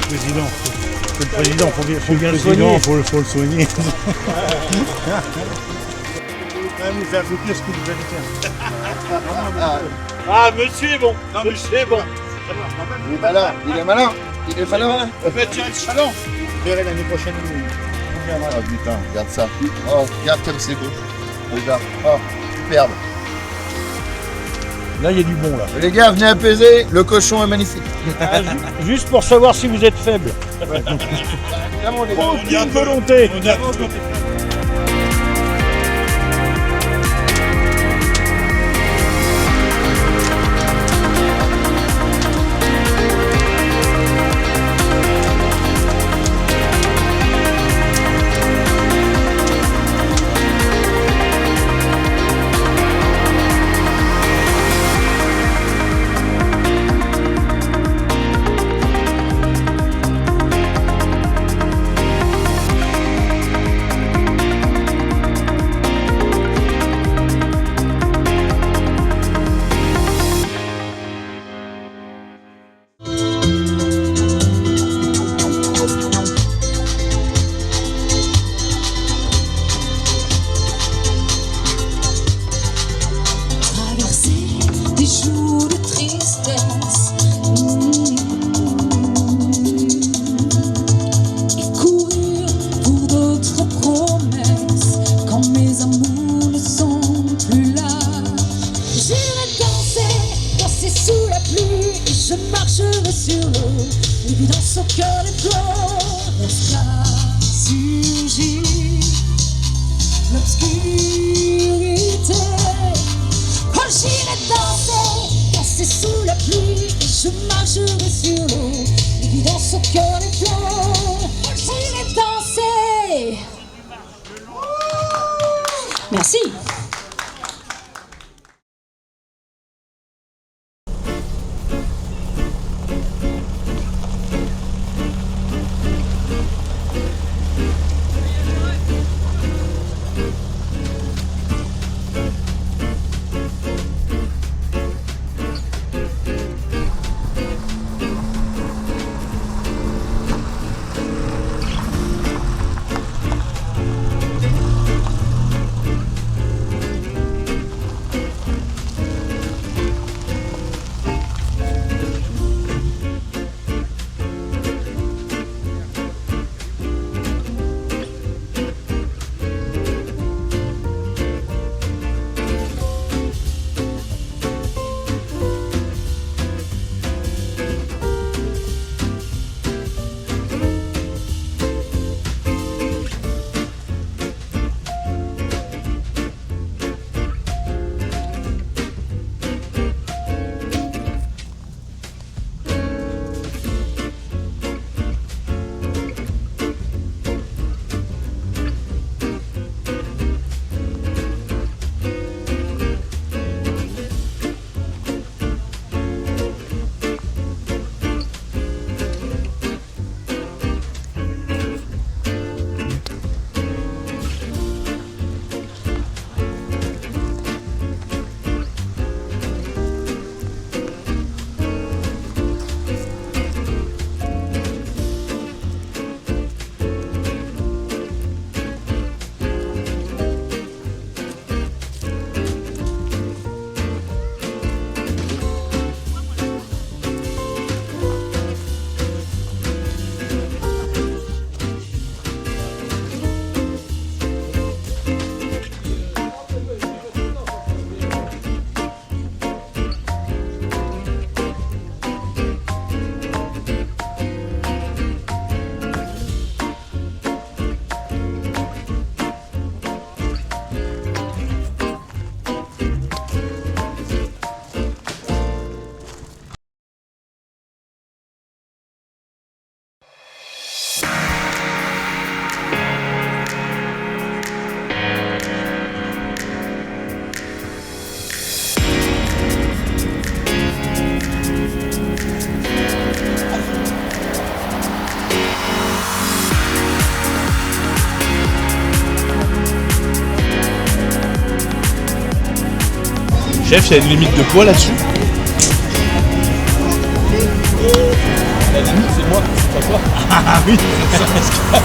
président. C'est le président, faut bien le Le soigner. président, faut le soigner. Vous faire goûter ce que vous allez faire. Ah, monsieur est bon. Non, monsieur est bon. Il est malin, il est malin. Il est malin. Tiens, le salon. Vous verrez l'année prochaine. Oh putain, regarde ça. Oh, regarde comme c'est beau. Regarde. Oh, superbe. Là, il y a du bon, là. Les gars, venez apaiser. Le cochon est magnifique. Ah, juste pour savoir si vous êtes faible. Aucune volonté. Merci. Chef, il y a une limite de poids là-dessus? La limite, c'est moi, c'est pas toi. Ah oui, c'est ça.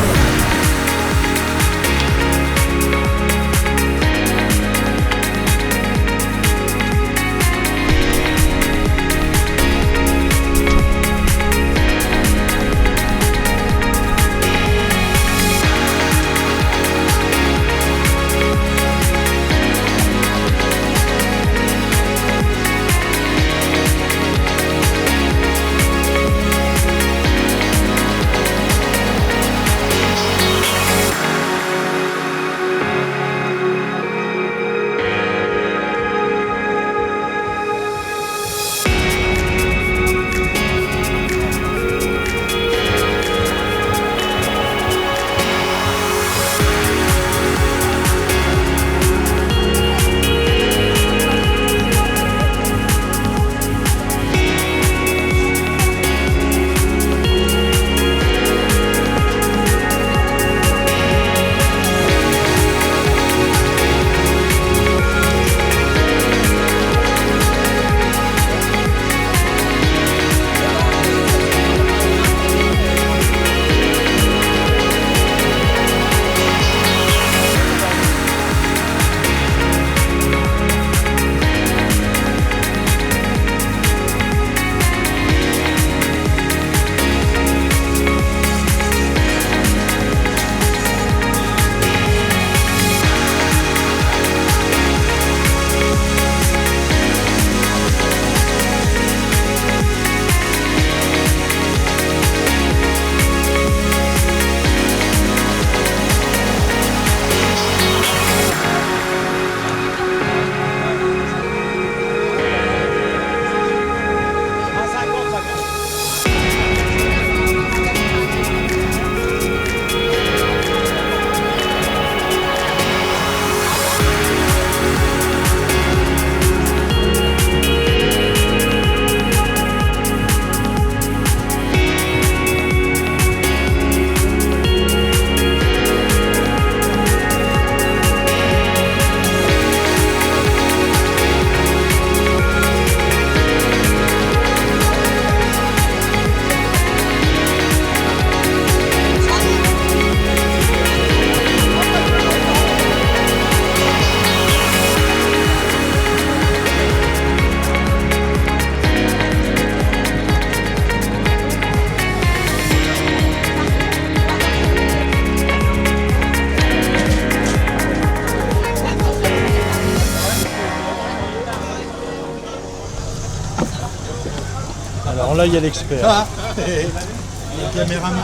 Alors là, il y a l'expert. Ah, le caméraman.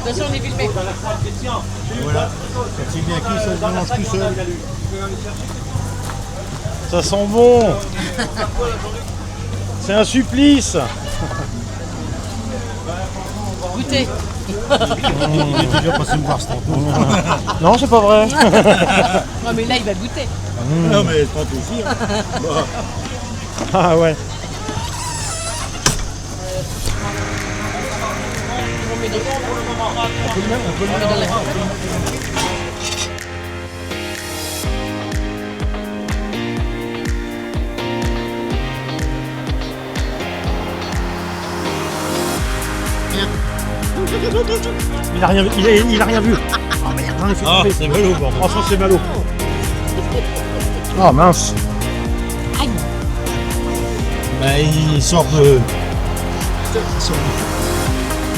Attention, on est filmé. Voilà. Quand c'est bien cuit, ça se mange tout seul. Ça sent bon. C'est un supplice. Goûtez. Il est déjà passé me voir ce tantôt. Non, c'est pas vrai. Non, mais là, il va goûter. Non, mais tantôt aussi. Hein. Ah ouais. On met dans la Il a rien, il a rien vu. Oh merde, j'en ai fait Ah, tomber. c'est malo, bon. Franchement, c'est malo. Oh mince. Bah, il sort de.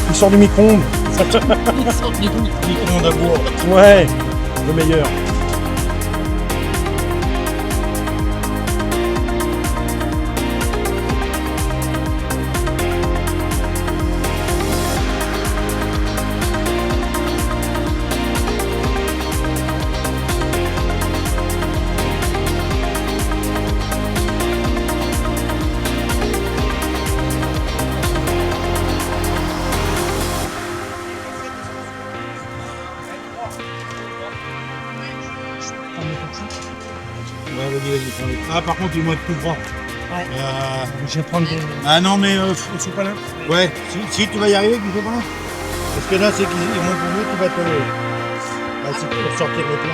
Il sort du micro-ondes. Micro-ondes à bois. Ouais, le meilleur. Ouais, vas-y, prends-les. Ah, par contre, il vont être plus grands. Ouais. Euh, Je vais prendre des... Ah non, mais. Ils sont pas là. Ouais, si tu vas y arriver, tu fais pas là. Parce que là, c'est qu'ils vont pour nous, tu vas te. Là, c'est pour sortir le plan.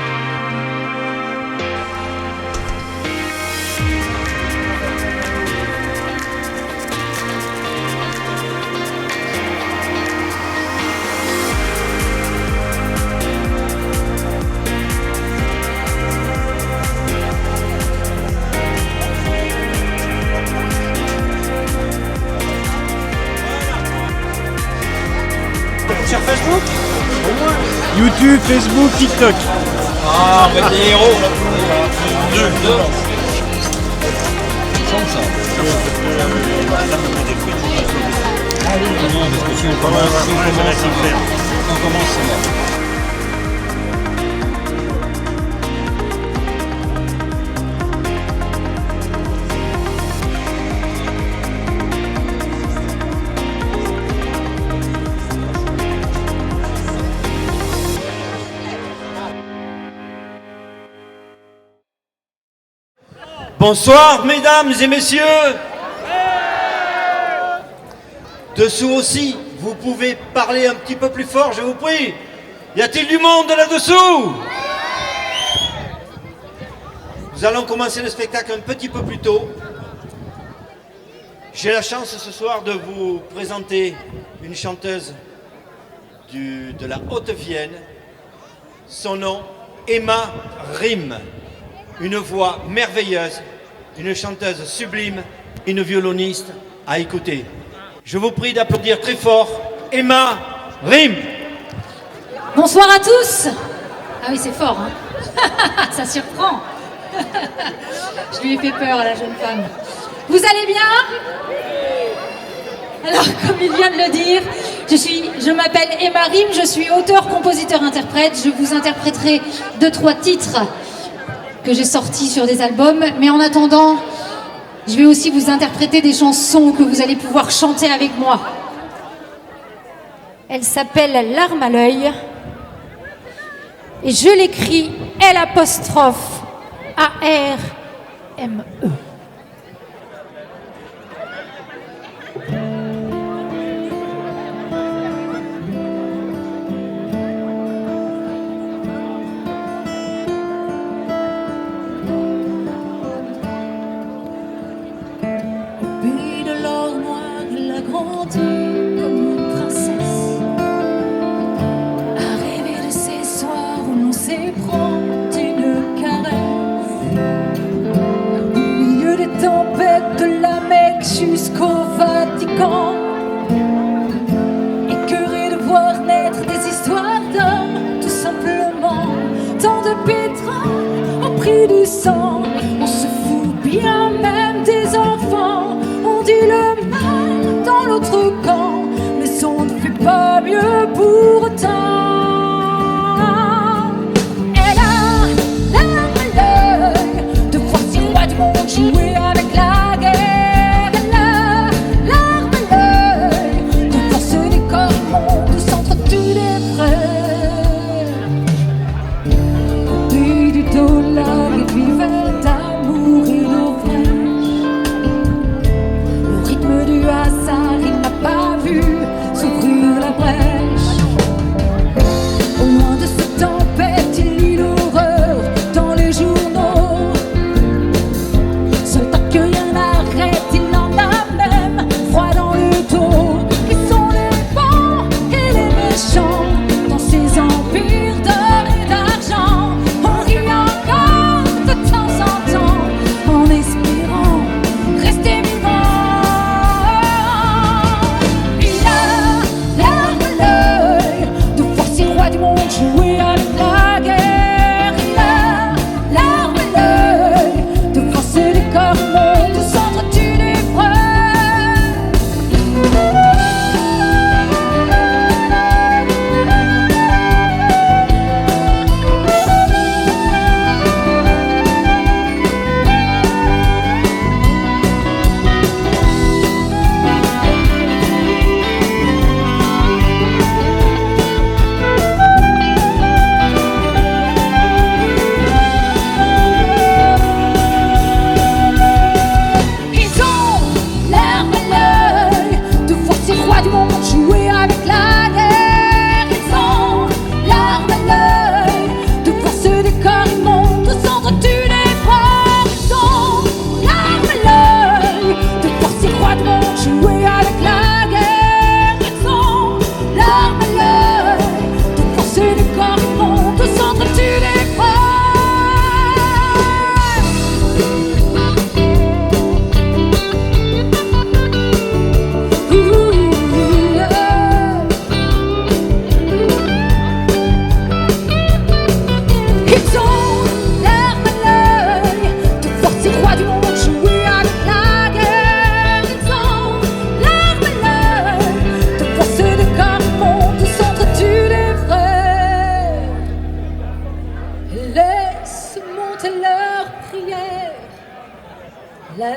sur Facebook? YouTube, Facebook, TikTok. Ah, on va être des héros. Non, parce que si on commence, c'est mort. Bonsoir, mesdames et messieurs. Dessous aussi, vous pouvez parler un petit peu plus fort, je vous prie. Y a-t-il du monde là-dessous? Nous allons commencer le spectacle un petit peu plus tôt. J'ai la chance ce soir de vous présenter une chanteuse de la Haute-Vienne. Son nom, Emma Rim. Une voix merveilleuse, une chanteuse sublime, une violoniste à écouter. Je vous prie d'applaudir très fort Emma Rim. Bonsoir à tous. Ah oui, c'est fort, hein. Ça surprend. Je lui ai fait peur à la jeune femme. Vous allez bien? Alors, comme il vient de le dire, je m'appelle Emma Rim, je suis auteur, compositeur, interprète. Je vous interpréterai 2-3 titres que j'ai sortis sur des albums. Mais en attendant, je vais aussi vous interpréter des chansons que vous allez pouvoir chanter avec moi. Elle s'appelle Larme à l'œil. Et je l'écris L''ARME. Puis de l'or noir, elle a grandi comme une princesse. A rêver de ces soirs où l'on s'éprend une caresse. Au milieu des tempêtes de la Mecque jusqu'au Vatican. Écœurée de voir naître des histoires d'hommes, tout simplement. Tant de pétrole au prix du sang. On se fout bien même des enfants. On dit le mal dans l'autre camp, mais on ne fait pas mieux pour autant. Elle a larme à l'œil de voir si loin du monde jouer avec la guerre. Elle a larme à l'œil de voir ce décor immonde s'entretuer des frères. Au pays du dollar, ils vivaient d'amour et d'ouvrage. Le rythme du hasard, il n'a pas vu s'ouvrir la brèche.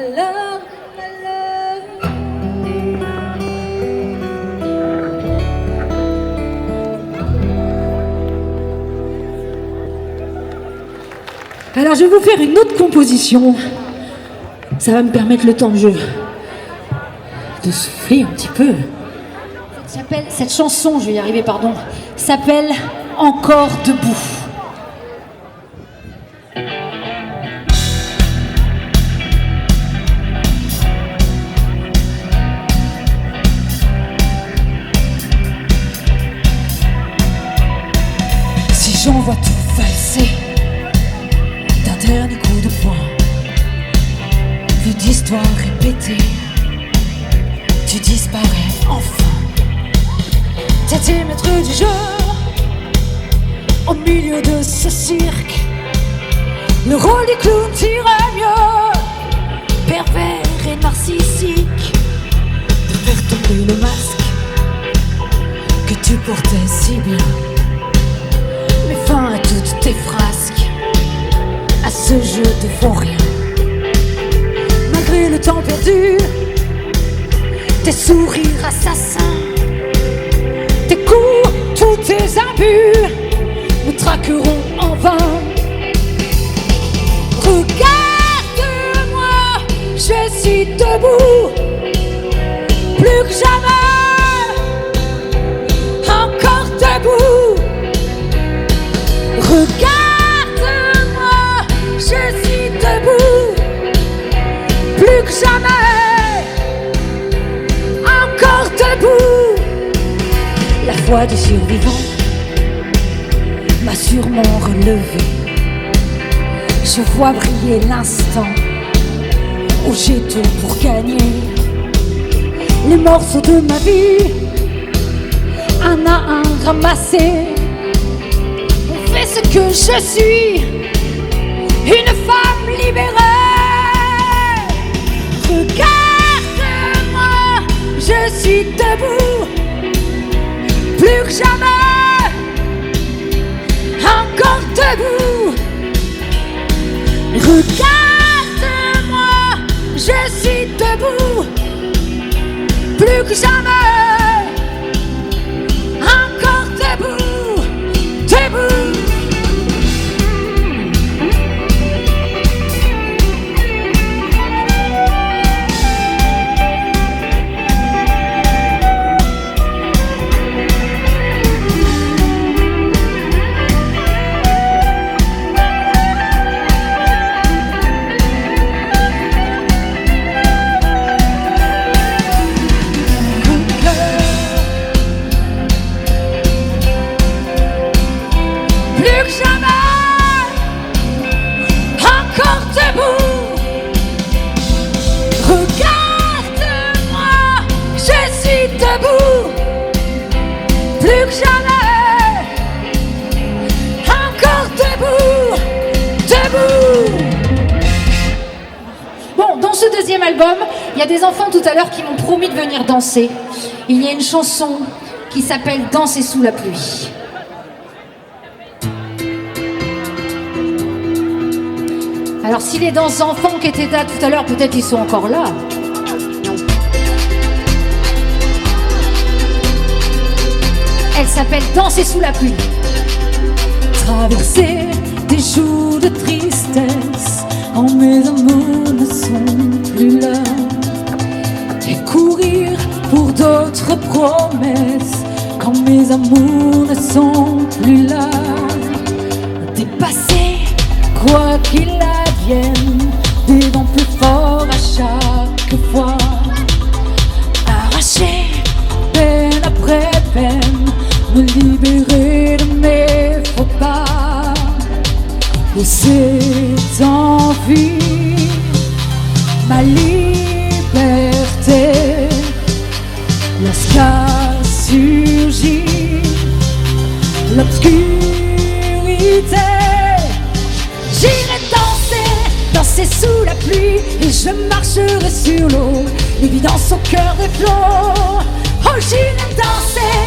malheur, malheur. Alors je vais vous faire une autre composition. Ça va me permettre le temps de jeu de souffler un petit peu. Cette chanson, je vais y arriver, pardon, s'appelle Encore debout. Si j'envoie tout valser d'un dernier coup de poing, plus d'histoires répétées, tu disparais enfin. T'étais maître du jeu au milieu de ce cirque. Le rôle du clown t'irait mieux, pervers et narcissique, de faire tomber le masque que tu portais si bien. Mais fin à toutes tes frasques, à ce jeu de vaut rien. Malgré le temps perdu, tes sourires assassins, tes coups, tous tes abus me traqueront en vain. Regarde-moi, je suis debout, plus que jamais, encore debout. Regarde-moi, je suis debout, plus que jamais, encore debout. La foi du survivant m'a sûrement relevé. Je vois briller l'instant où j'ai tout pour gagner. Les morceaux de ma vie, un à un ramassés, on fait ce que je suis, une femme libérée. Regarde-moi, je suis debout, plus que jamais, encore debout. Regarde-moi, je suis debout, plus que jamais, encore debout, debout. Deuxième album, il y a des enfants tout à l'heure qui m'ont promis de venir danser. Il y a une chanson qui s'appelle Danser sous la pluie. Alors si les enfants qui étaient là tout à l'heure, peut-être ils sont encore là. Elle s'appelle Danser sous la pluie. Traverser des jours de tristesse quand mes amours ne sont plus là, et courir pour d'autres promesses quand mes amours ne sont plus là. Dépasser, quoi qu'il advienne, des vents plus forts à chaque fois. Arracher, peine après peine, me libérer de mes faux pas. Et c'est envie, ma liberté, lorsqu'a surgi l'obscurité. J'irai danser sous la pluie, et je marcherai sur l'eau, l'évidence au cœur des flots. Oh, j'irai danser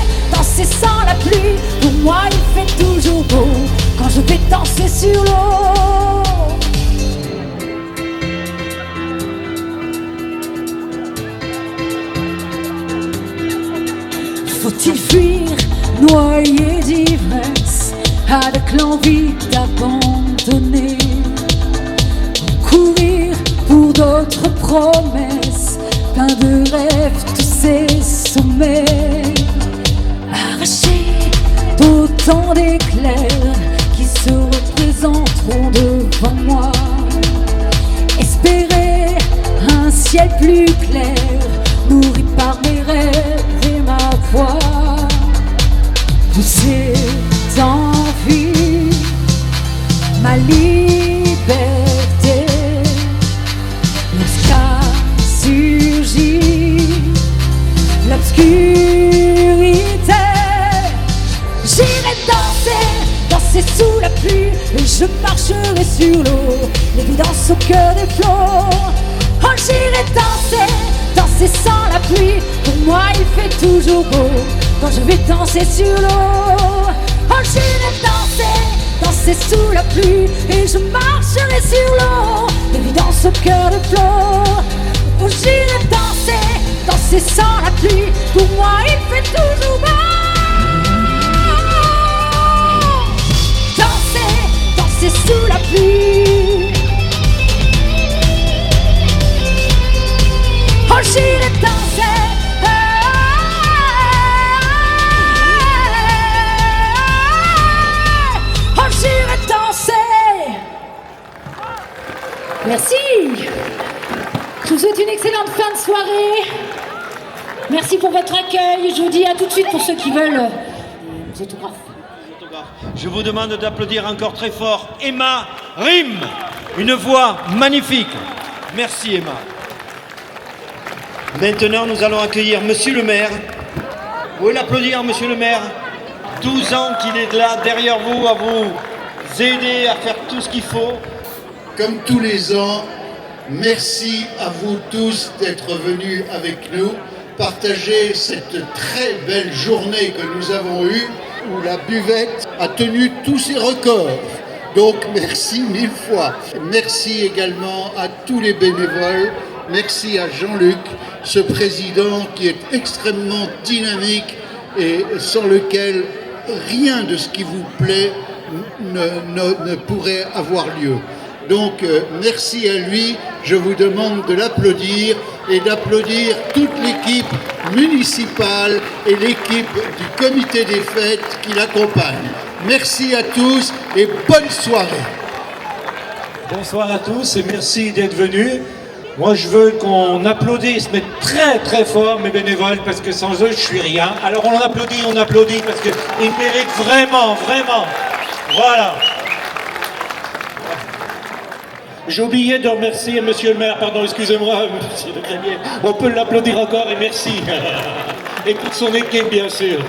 sans la pluie, pour moi il fait toujours beau quand je vais danser sur l'eau. Faut-il fuir, noyé d'ivresse, avec l'envie d'abandonner, ou courir pour d'autres promesses, plein de rêves, tous ces sommets, arrachés d'autant d'éclairs qui se représenteront devant moi, espérer un ciel plus clair, nourri par mes rêves et ma voix. Tout cette envie, ma liberté, lorsqu'a surgi l'obscurité, j'irai danser sous la pluie, et je marcherai sur l'eau, l'évidence au cœur des flots. Oh, j'irai danser sans la pluie, pour moi il fait toujours beau quand je vais danser sur l'eau. Oh, j'irai danser sous la pluie, et je marcherai sur l'eau, l'évidence au cœur des flots. Oh, j'irai danser sans la pluie, pour moi il fait toujours beau. Danser sous la pluie. Oh, j'irai danser. Oh, j'irai danser. Merci. Je vous souhaite une excellente fin de soirée. Merci pour votre accueil. Je vous dis à tout de suite pour ceux qui veulent des autographes. Je vous demande d'applaudir encore très fort Emma Rim, une voix magnifique. Merci Emma. Maintenant, nous allons accueillir Monsieur le maire. Vous pouvez l'applaudir, Monsieur le maire. 12 ans qu'il est là, derrière vous, à vous aider à faire tout ce qu'il faut. Comme tous les ans, merci à vous tous d'être venus avec nous, partager cette très belle journée que nous avons eue, où la buvette a tenu tous ses records. Donc merci 1000 fois. Merci également à tous les bénévoles. Merci à Jean-Luc, ce président qui est extrêmement dynamique et sans lequel rien de ce qui vous plaît ne pourrait avoir lieu. Donc merci à lui, je vous demande de l'applaudir et d'applaudir toute l'équipe municipale et l'équipe du comité des fêtes qui l'accompagne. Merci à tous et bonne soirée. Bonsoir à tous et merci d'être venus. Moi je veux qu'on applaudisse, mais très très fort mes bénévoles, parce que sans eux je suis rien. Alors on applaudit parce qu'ils méritent vraiment, vraiment. Voilà. J'ai oublié de remercier Monsieur le maire, pardon, excusez-moi, Monsieur le Grenier. On peut l'applaudir encore et merci. Et toute son équipe, bien sûr.